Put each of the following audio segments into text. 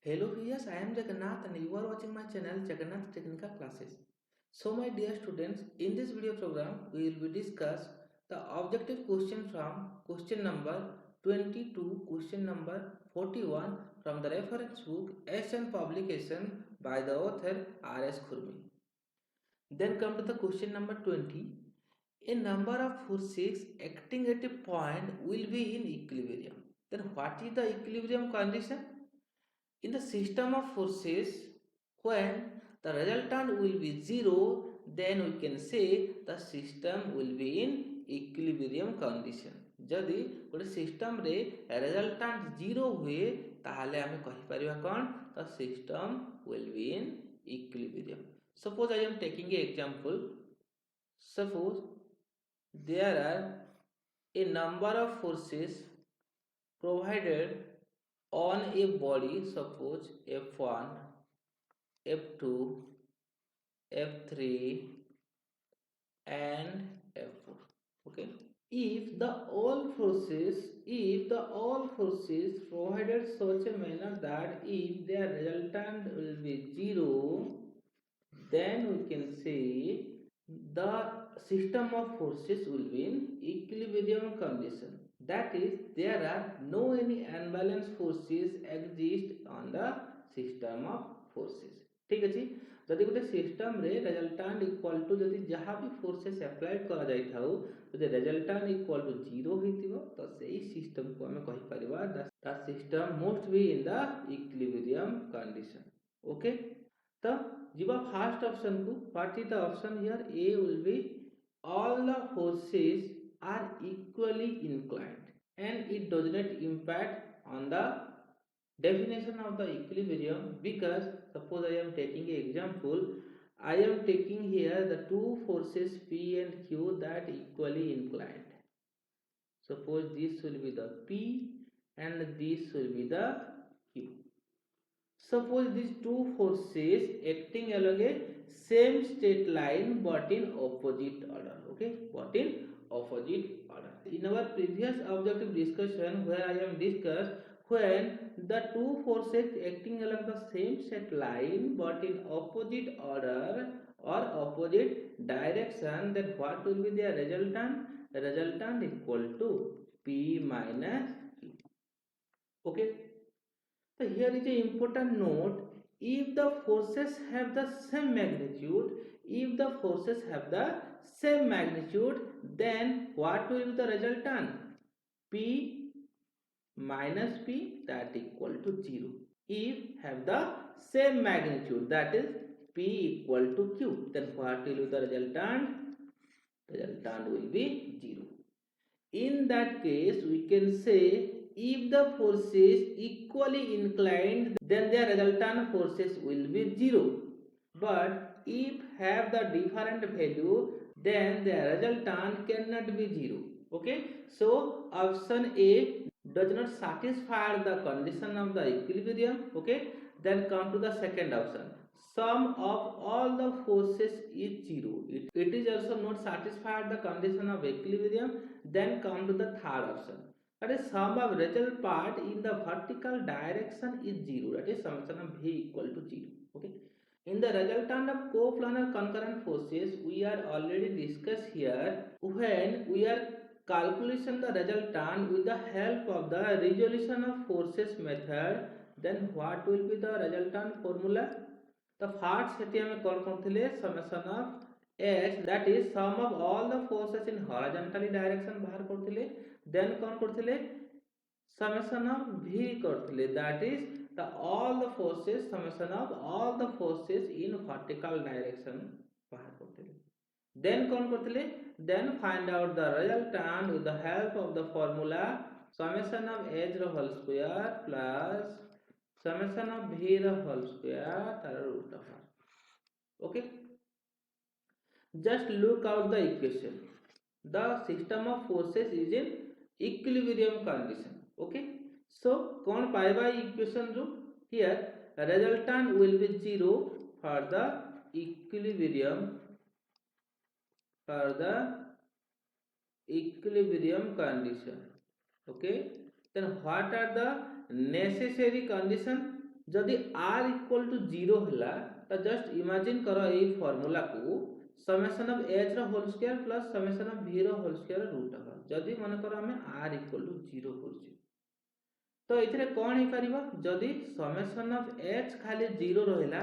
Hello viewers, I am Jagannath and you are watching my channel Jagannath Technical Classes. So my dear students, in this video program we will be discuss the objective question from question number 20 to question number 41 from the reference book Asian publication by the author R.S. Khurmi. Then come to the question number 20. A number of forces acting at a point will be in equilibrium. Then what is the equilibrium condition? In the system of forces, when the resultant will be zero, then we can say the system will be in equilibrium condition. जदि गोटे system रे resultant zero हुए ताहले आमे कहि परिबा कोन the system will be in equilibrium. Suppose I am taking an example. Suppose there are a number of forces provided on a body, suppose F1, F2, F3 and F4. Okay, if the all forces provided such a manner that if their resultant will be zero, then we can say the system of forces will be in equilibrium condition. That is, there are no any unbalanced forces exist on the system of forces. ठीक अछि, जदि गोटे system रे resultant equal to जदि जहाँ भी forces applied करा जाय थाउ जदि रिजल्टेंट इक्वल टू 0 होइतिबो तो सेही सिस्टम को हमें कहि परिबा that system must be in the equilibrium condition. Okay, तो जीवा फर्स्ट ऑप्शन को. What is the option here? A will be all the forces are equally inclined and it does not impact on the definition of the equilibrium, because suppose I am taking an example. I am taking here the two forces P and Q that equally inclined. Suppose this will be the P and this will be the Q. Suppose these two forces acting along a same straight line but in opposite order. Okay, but in opposite order. In our previous objective discussion where I am discussed, when the two forces acting along the same straight line but in opposite order or opposite direction, then what will be their resultant? Resultant equal to P minus Q. Okay, so here is an important note. If the forces have the same magnitude, then what will be the resultant? P minus P, that equal to 0. If have the same magnitude, that is P equal to Q, then what will be the resultant? Resultant will be 0. In that case, we can say if the forces equally inclined, then their resultant forces will be 0. But if have the different value, then their resultant cannot be 0. Okay, so option A does not satisfy the condition of the equilibrium. Okay, then come to the second option. Sum of all the forces is 0. It is also not satisfied the condition of equilibrium. Then come to the third option. That is sum of result part in the vertical direction is 0. That is summation of V equal to 0. Okay. In the resultant of coplanar concurrent forces, we are already discussed here. When we are calculation the resultant with the help of the resolution of forces method, then what will be the resultant formula? The first सेठी हमें कौन करथिले summation of x, that is sum of all the forces in horizontally direction बाहर करथिले. Then कौन करथिले summation of v करथिले, that is the all the forces summation of all the forces in vertical direction बाहर करथिले. Then कौन करथिले, then find out the resultant with the help of the formula summation of h row whole square plus summation of v row whole square तार root of r. Okay, just look out the equation. The system of forces is in equilibrium condition. Okay, so कौन पाएगा equation जो here resultant will be 0 for the equilibrium condition. Okay, then what are the necessary condition? जदि r equal to 0 होला तो just imagine करो a formula को summation of h row whole square plus summation of v row whole square root over जदि मन करो हमें r equal to 0 करछि तो एथिरे कोन हे परिबो जदि समेशन ऑफ h खाली 0 रहला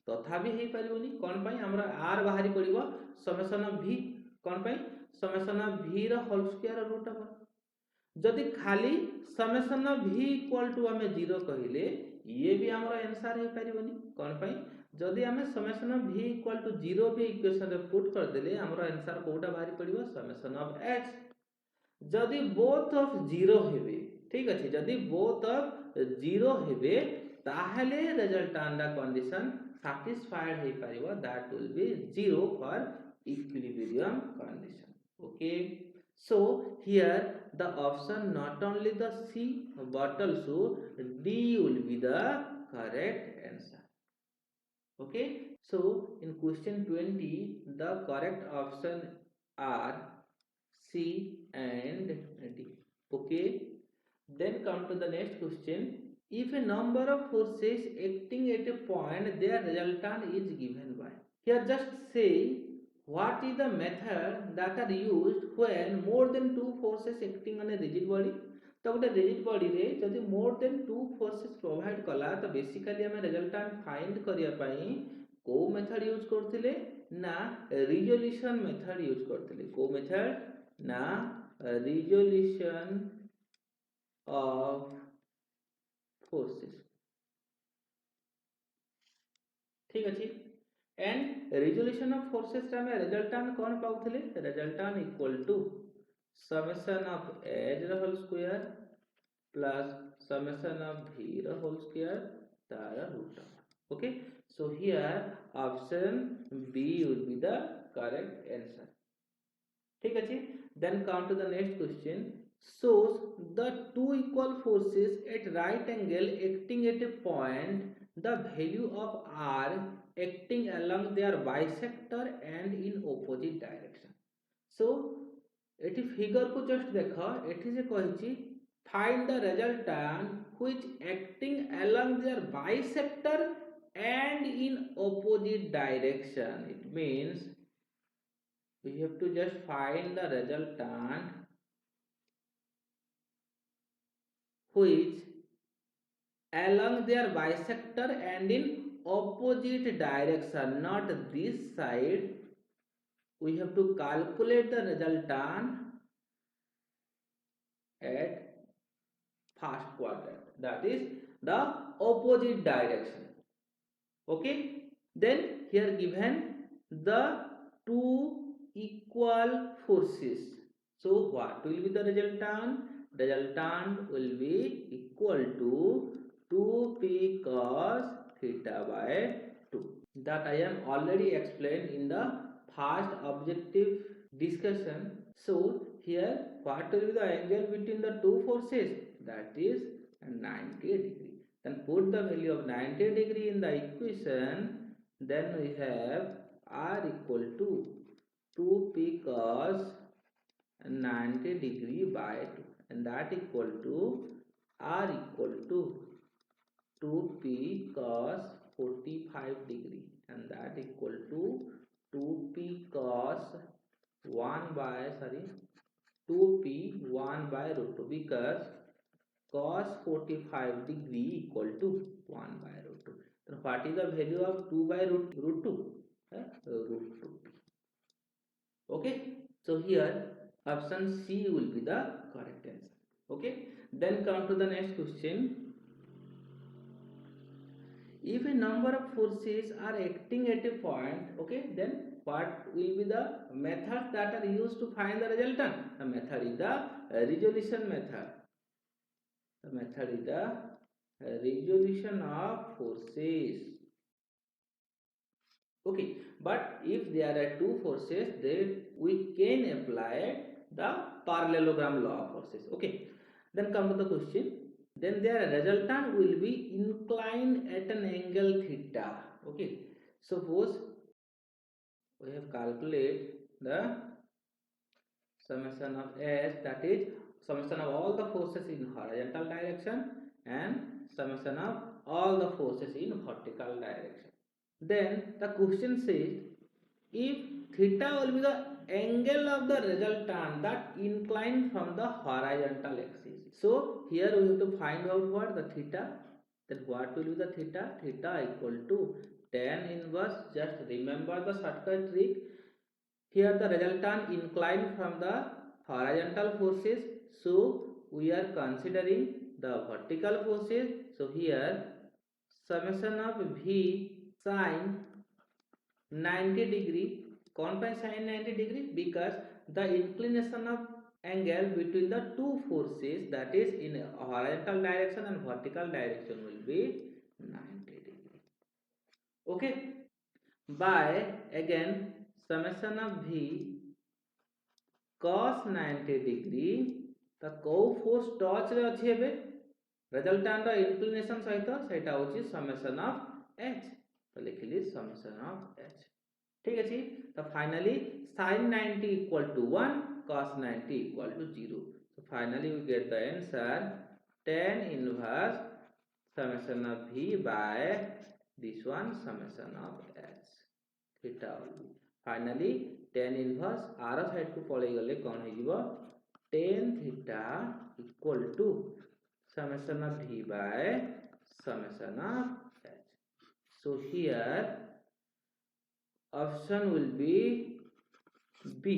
तथापि हे परिबोनी कोन पई हमरा r बाहरी पड़िबो समेशन ऑफ v कोन पई summation of v row whole square root over जदि खाली summation of v equal to हमें 0 कहिले ये भी हमरा आंसर हे परिबोनी कोन पई जदि हमें summation of v equal to 0 भी इक्वेशन रे पुट कर देले हमरा आंसर कोटा बाहरी पड़िबो समेशन ऑफ h जदि बोथ ऑफ 0 हेबे ठीक अछि जदि बोथ ऑफ 0 हेबे ताहले रिजल्टेंट कंडीशन satisfied हे परिबो that will be 0 for equilibrium condition okay so here the option not only the C but also D will be the correct answer okay so in question 20 the correct option are C and D okay then come to the next question if a number of forces acting at a point their resultant is given by here just say what is the method that are used when more than two forces acting on a rigid body तो गोटे rigid body रे जदि more than two forces provide कला तो basically हमें resultant find करिया पई को मेथड यूज करथिले ना रिजोल्यूशन मेथड यूज करथिले को मेथड ना रिजोल्यूशन ऑफ फोर्सेस ठीक अछि एंड रिजोल्यूशन ऑफ फोर्सेस रे रिजल्टेंट कोन पाउथिले resultant equal to summation of h row whole square plus summation of v row whole square तार root okay so here option b will be the correct answer ठीक अछि then come to the next question shows the two equal forces at right angle acting at a point the value of r acting along their bisector and in opposite direction so एटी figure को just देखो एटी से कहिछि find the resultant which acting along their bisector and in opposite direction it means we have to just find the resultant which along their bisector and in opposite direction not this side we have to calculate the resultant at first quadrant that is the opposite direction okay then here given the two equal forces so what will be the resultant will be equal to 2p cos theta by 2 that I am already explained in the first objective discussion so here what will be the angle between the two forces that is 90 degree then put the value of 90 degree in the equation then we have r equal to 2p cos 90 degree by 2 and that equal to r equal to 2p cos 45 degree and that equal to 2p cos 2p 1 by root 2 because cos 45 degree equal to 1 by root 2 then what is the value of 2 by root 2 root 2p okay so here option C will be the correct answer okay then come to the next question if a number of forces are acting at a point okay then what will be the methods that are used to find the resultant the method is the resolution method the method is the resolution of forces okay but if there are two forces then we can apply the parallelogram law of forces okay then come to the question then their resultant will be inclined at an angle theta okay suppose we have calculated the summation of s that is summation of all the forces in horizontal direction and summation of all the forces in vertical direction. Then the question says, if theta will be the angle of the resultant that incline from the horizontal axis. So here we have to find out what the theta. Then what will be the theta? Theta equal to tan inverse. Just remember the shortcut trick. Here the resultant incline from the horizontal forces. So we are considering the vertical forces. So here summation of V sine 90 degree. कौन पाए sin 90 degree? Because the inclination of angle between the two forces, that is in horizontal direction and vertical direction, will be 90 degree. Okay, by again summation of V cos 90 degree. the କୋଉ force touch ରେ ଅଛି ଏବେ resultant ର inclination ସହିତ ସେଇଟା ହେଉଛି summation of h. तो लिखिली summation of h. ठीक अछि. तो finally sin 90 equal to 1, cos 90 equal to 0. So finally we get the answer tan inverse summation of V by this one summation of h. theta will be finally tan inverse r side को पळै गले कोन हे जिवो tan theta equal to summation of V by summation of h. So here option will be B.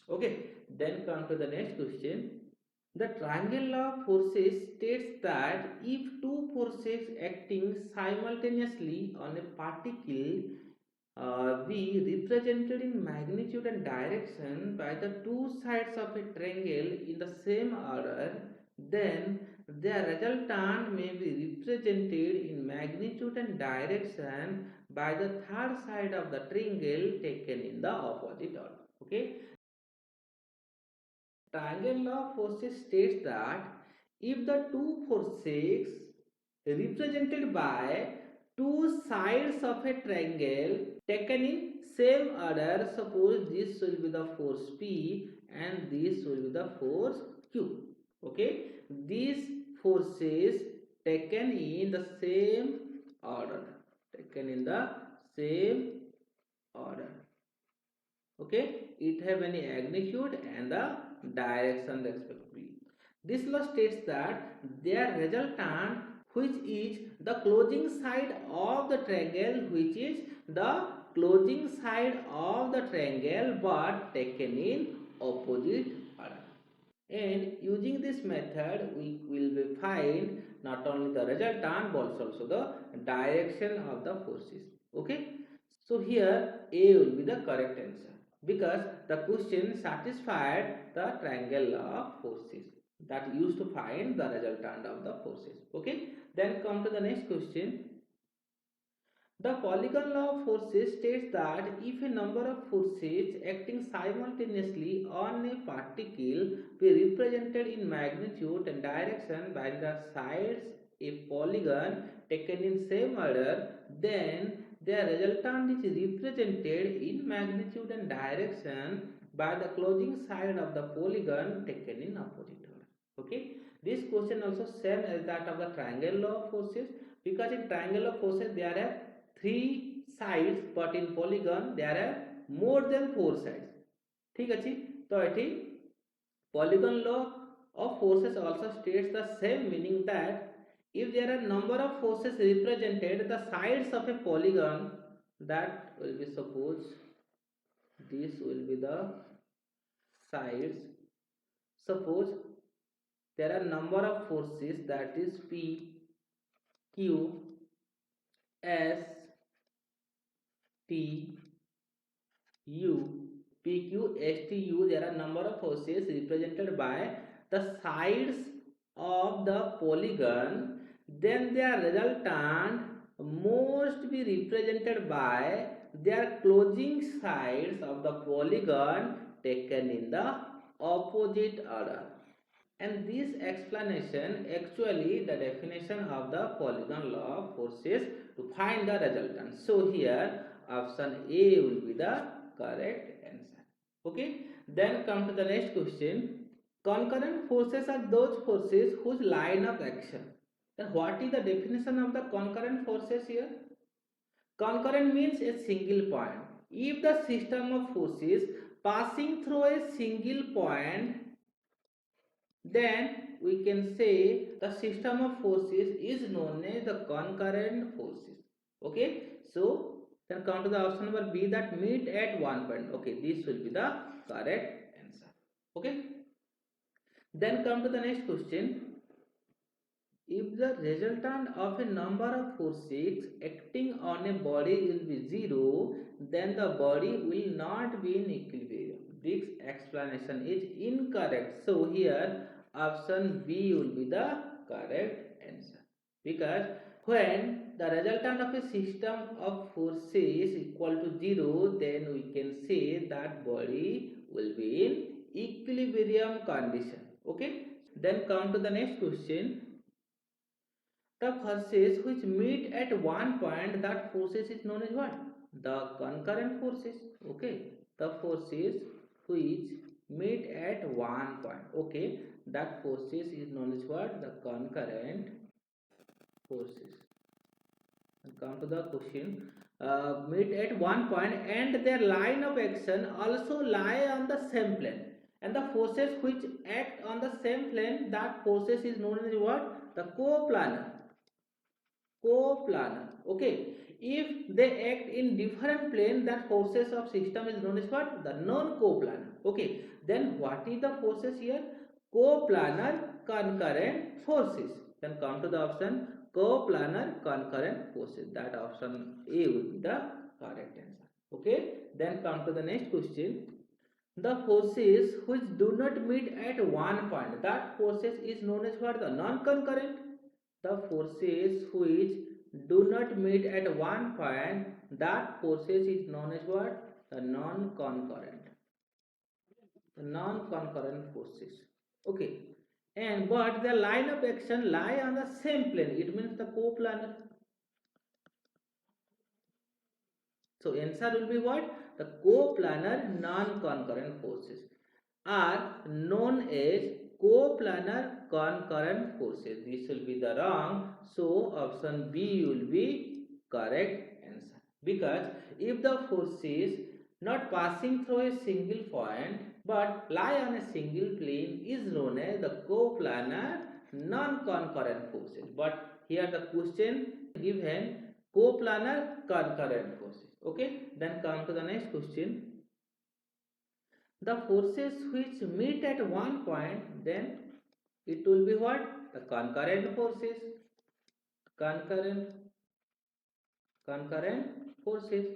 Okay, then come to the next question. The triangle law of forces states that if two forces acting simultaneously on a particle be represented in magnitude and direction by the two sides of a triangle in the same order, then their resultant may be represented in magnitude and direction by the third side of the triangle taken in the opposite order. Okay, triangle law of forces states that if the two forces represented by two sides of a triangle taken in same order, suppose this will be the force P and this will be the force Q. Okay, these forces taken in the same order, okay, it have any magnitude and the direction respectively. This law states that their resultant, which is the closing side of the triangle, but taken in opposite order. And using this method, we will be find not only the resultant but also the direction of the forces. Okay, so here A will be the correct answer because the question satisfied the triangle law of forces that used to find the resultant of the forces. Okay, then come to the next question. The polygon law of forces states that if a number of forces acting simultaneously on a particle be represented in magnitude and direction by the sides a polygon taken in same order, then their resultant is represented in magnitude and direction by the closing side of the polygon taken in opposite order. Okay, this question also same as that of the triangle law of forces, because in triangle law of forces there are three sides but in polygon there are more than four sides. ठीक अछि. तो एठी polygon law of forces also states the same meaning that if there are number of forces represented the sides of a polygon, that will be, suppose this will be the sides. Suppose there are number of forces, that is P, Q, S, T, U, P, Q, S, T, U. There are number of forces represented by the sides of the polygon. Then their resultant must be represented by their closing sides of the polygon taken in the opposite order. And this explanation actually the definition of the polygon law of forces to find the resultant. So here option A will be the correct answer. Okay, then come to the next question. Concurrent forces are those forces whose line of action, Then what is the definition of the concurrent forces here? Concurrent means a single point. If the system of forces passing through a single point, then we can say the system of forces is known as the concurrent forces. Okay, so then come to the option number B, that meet at one point. Okay, this will be the correct answer. Okay, then come to the next question. If the resultant of a number of forces acting on a body will be zero, then the body will not be in equilibrium. This explanation is incorrect. So here option B will be the correct answer. Because when the resultant of a system of forces is equal to zero, then we can say that body will be in equilibrium condition. Okay. Then come to the next question. The forces which meet at one point, that forces is known as what? The concurrent forces. Okay. The forces which meet at one point. Okay. That forces is known as what? The concurrent forces. And come to the question. Meet at one point and their line of action also lie on the same plane. And the forces which act on the same plane, that forces is known as what? The coplanar. Coplanar. Okay, if they act in different plane, that forces of system is known as what? The non-coplanar. Okay, then what is the forces here? Coplanar concurrent forces. Then come to the option coplanar concurrent forces. That option A would be the correct answer. Okay, then come to the next question. The forces which do not meet at one point, that forces is known as what? The non-concurrent. The forces which do not meet at one point, that forces is known as what? The non-concurrent. The non-concurrent forces. Okay. And but the line of action lie on the same plane. It means the coplanar. So answer will be what? The coplanar non-concurrent forces are known as coplanar concurrent forces. This will be the wrong. So option B will be correct answer. Because if the forces not passing through a single point but lie on a single plane is known as the coplanar non-concurrent forces. But here the question given coplanar concurrent forces. Okay, then come to the next question. The forces which meet at one point, then it will be what? The concurrent forces. Concurrent forces.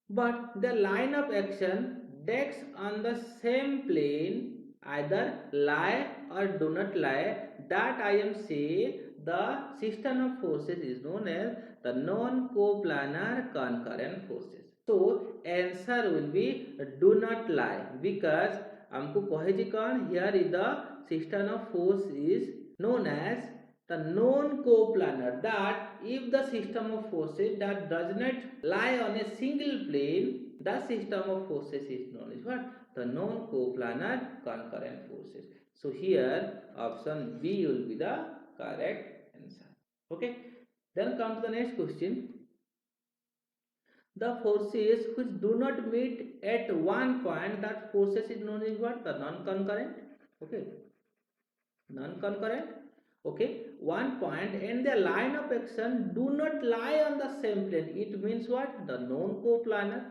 But the line of action decks on the same plane, either lie or do not lie, that I am say the system of forces is known as the non-coplanar concurrent forces. So answer will be do not lie, because हमको कहे जी कौन, here is the system of force is known as the non-coplanar, that if the system of forces that does not lie on a single plane, the system of forces is known as what? The non-coplanar concurrent forces. So here option B will be the correct answer. Okay. Then come to the next question. The forces which do not meet at one point, that forces is known as what? The non-concurrent. Okay. Non-concurrent. Okay, one point and the line of action do not lie on the same plane. It means what? The non-coplanar.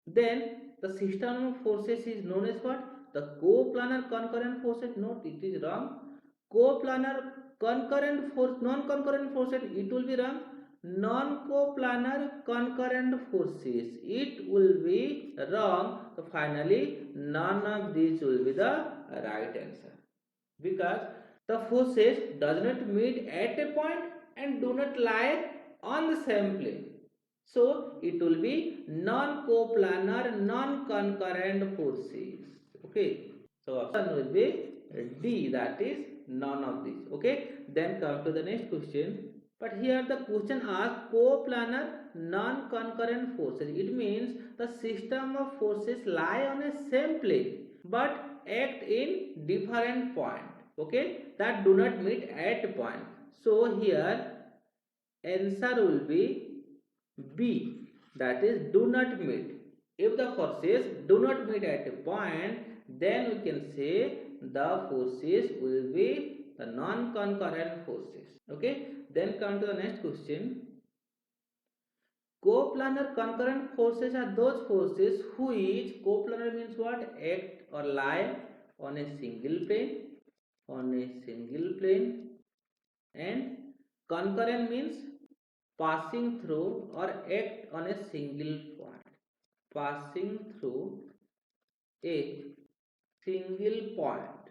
Then the system of forces is known as what? The coplanar concurrent forces. Note, it is wrong. Coplanar concurrent force, non-concurrent forces, it will be wrong. Non-coplanar concurrent forces, it will be wrong. So finally, none of these will be the right answer. Because the forces does not meet at a point and do not lie on the same plane. So it will be non-coplanar, non-concurrent forces. Okay. So option will be D, that is none of these. Okay. Then come to the next question. But here the question asks coplanar non-concurrent forces. It means the system of forces lie on a same plane but act in different point. okay, that do not meet at point. So here answer will be B, that is do not meet. If the forces do not meet at a point, then we can say the forces will be the non-concurrent forces. Okay, then come to the next question. Coplanar concurrent forces are those forces which, coplanar means what? Act or lie on a single plane, and concurrent means passing through or act on a single point, passing through a single point.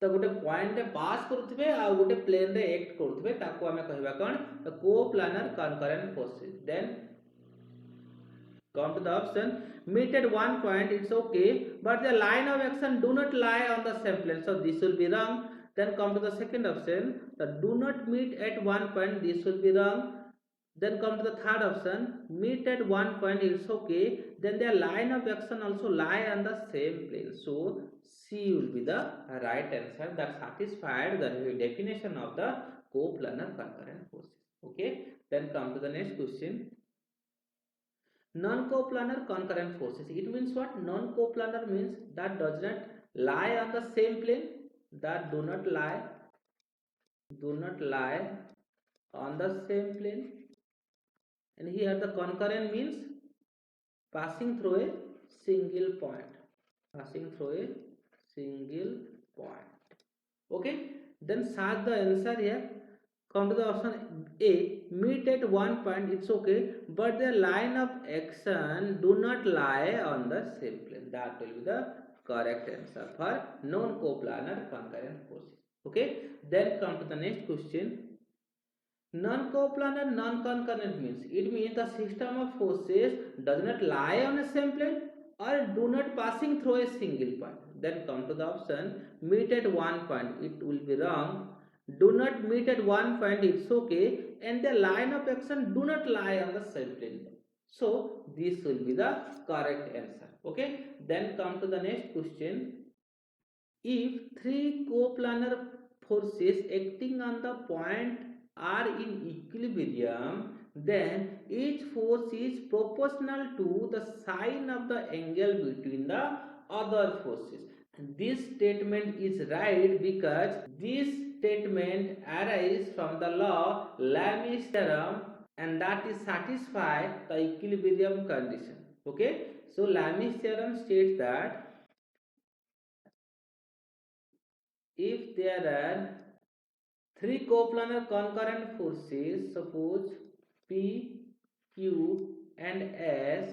तो गोटे point पास करुवे आ गोटे plane रे act करुवे ताको हमें कहबा कोन coplanar concurrent forces. Then come to the option, meet at one point, it's okay, but the line of action do not lie on the same plane, so this will be wrong. Then come to the second option, the do not meet at one point, this will be wrong. Then come to the third option, meet at one point, it's okay, then their line of action also lie on the same plane, so C will be the right answer that satisfied the definition of the coplanar concurrent forces. Okay, then come to the next question. Non-coplanar concurrent forces. It means what? Non-coplanar means that does not lie on the same plane, that do not lie on the same plane. And here the concurrent means passing through a single point, okay. Then search the answer here. Come to the option A, meet at one point, it's okay, but the line of action do not lie on the same plane. That will be the correct answer for non-coplanar concurrent forces. Okay, then come to the next question. Non-coplanar non-concurrent means, it means the system of forces does not lie on a same plane or do not passing through a single point. Then come to the option, meet at one point, it will be wrong. Do not meet at one point, it's okay, and the line of action do not lie on the same plane, so this will be the correct answer. Okay, then come to the next question. If three coplanar forces acting on the point are in equilibrium, then each force is proportional to the sine of the angle between the other forces. This statement is right because this statement arises from the law Lami's theorem, and that is satisfy the equilibrium condition. Okay, so Lami's theorem states that if there are three coplanar concurrent forces, suppose P, Q and S,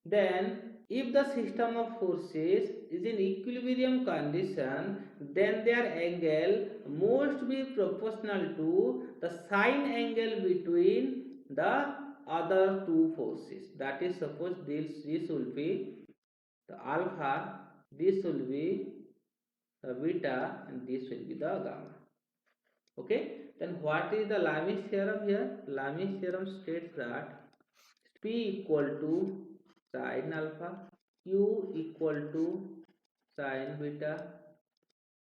then if the system of forces is in equilibrium condition, then their angle must be proportional to the sine angle between the other two forces. That is, suppose this will be the alpha, this will be the beta, and this will be the gamma. Okay, then what is the Lami's theorem here? Lami's theorem states that P equal to sin alpha, Q equal to sin beta,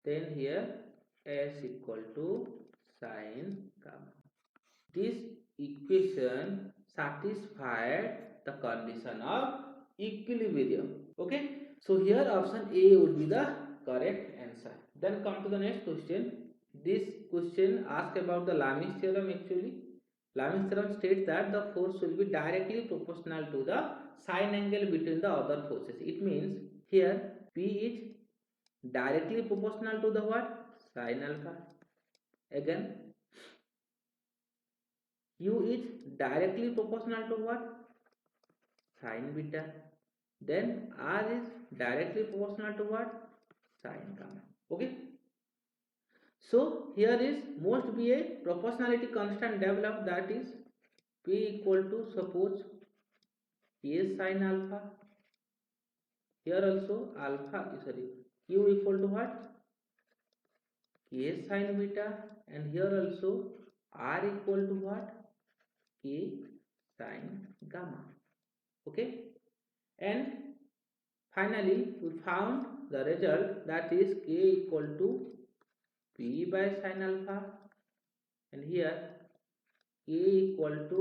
then here S equal to sin gamma. This equation satisfied the condition of equilibrium. Okay, so here option A would be the correct answer. Then come to the next question. This question asks about the Lami's theorem. Actually, Lami's theorem states that the force will be directly proportional to the sine angle between the other forces. It means here P is directly proportional to the what? Sine alpha. Again, Q is directly proportional to what? Sine beta. Then R is directly proportional to what? Sine gamma. Okay. So here is must be a proportionality constant developed, that is P equal to, suppose K sin alpha. Here also alpha, sorry, Q equal to what? K sin beta, and here also R equal to what? K sin gamma. Okay, and finally we found the result, that is K equal to P by sin alpha, and here A equal to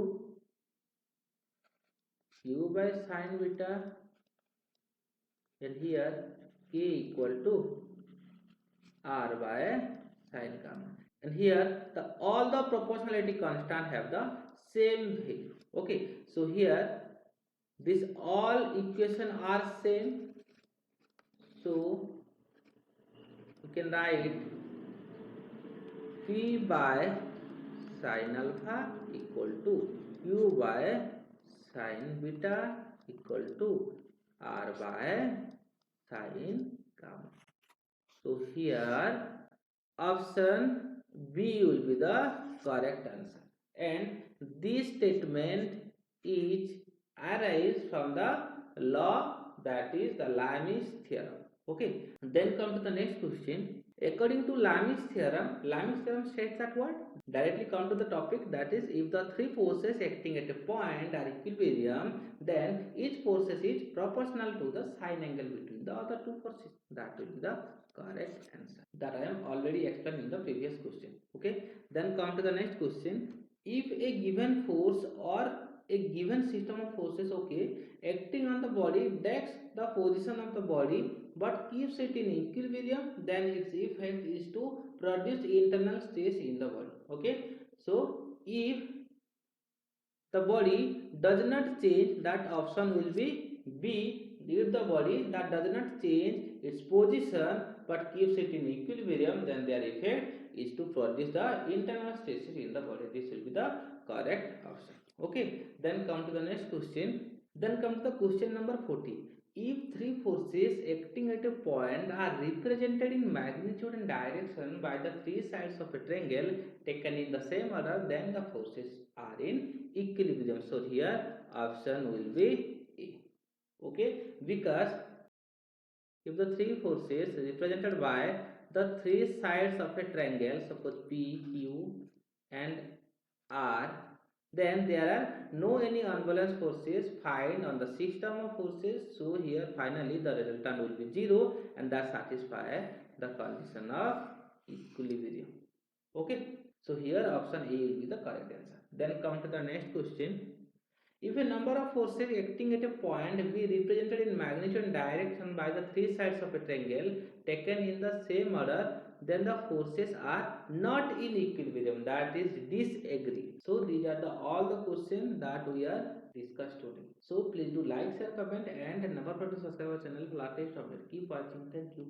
Q by sin beta, and here K equal to R by sin gamma, and here all the proportionality constant have the same value. Okay, so here this all equation are same, so you can write P by sin alpha equal to Q by sin beta equal to R by sin gamma. So here option B will be the correct answer, and this statement is arise from the law, that is the Lami's theorem. Okay, then come to the next question. According to Lami's theorem states that what? Directly come to the topic, that is, if the three forces acting at a point are equilibrium, then each force is proportional to the sine angle between the other two forces. That will be the correct answer, that I am already explained in the previous question. Okay, then come to the next question. If a given force or a given system of forces, okay, acting on the body takes the position of the body but keeps it in equilibrium, then its effect is to produce internal stress in the body. Okay, so if the body does not change, that option will be B. If the body that does not change its position but keeps it in equilibrium, then their effect is to produce the internal stresses in the body. This will be the correct option. Okay, then come to the next question. Then come to the question number 40. If three forces acting at a point are represented in magnitude and direction by the three sides of a triangle taken in the same order, then the forces are in equilibrium. So here option will be A. Okay, because if the three forces represented by the three sides of a triangle, suppose P, Q and R, then there are no any unbalanced forces find on the system of forces. So here finally the resultant will be 0, and that satisfies the condition of equilibrium. Okay, so here option A will be the correct answer. Then come to the next question. If a number of forces acting at a point be represented in magnitude and direction by the three sides of a triangle taken in the same order, then the forces are not in equilibrium, that is disagree. So these are all the questions that we are discussed today. So please do like, share, comment, and never forget to subscribe our channel for latest update. Keep watching. Thank you.